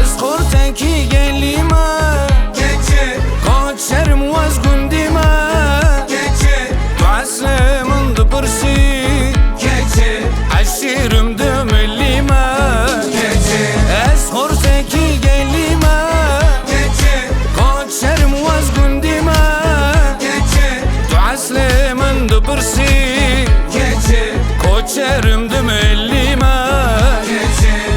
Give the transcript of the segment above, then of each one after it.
Eskorteki gelime Gece Koçerim vaz gündime Gece Duasımın dıpırsı Gece Aşırım dömelime Gece Eskorteki gelime Gece Koçerim vaz gündime Gece Duasımın dıpırsı Gece Koçerim dömelime Gece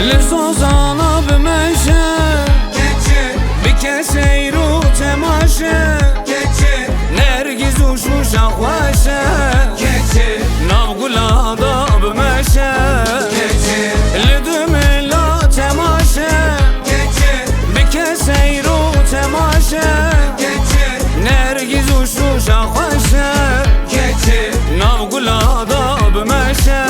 Lezozana bmeşe Gece Bir keseyru temaşe Gece Nergiz uçmuş ahvaşe Gece Navgulada bmeşe Gece Lidüme la temaşe Gece Bir keseyru temaşe Gece Nergiz uçmuş ahvaşe Gece Navgulada bmeşe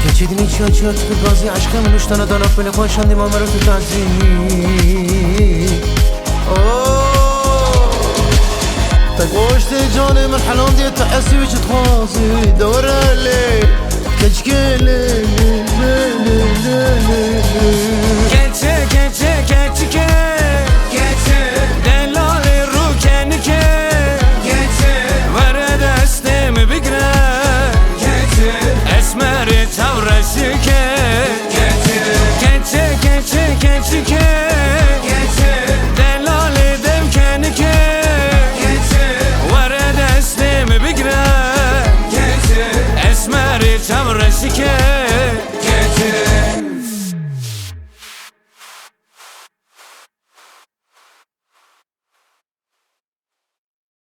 Keçedin içi açıyor tıkır gazi aşkımın uç tane danak böyle koşan dimamları tutazi تقوشت جاني من حلام دي تحسي وش تخاصي دور الليل كشكيلي Geçe geçe geçike Gece Delali rukenike Gece Vere destemi bigre Gece Esmeri çavreşike Gece Geçe geçe geçike Gece Delali demkenike Gece Vere destemi bigre Gece Esmeri çavreşike Gece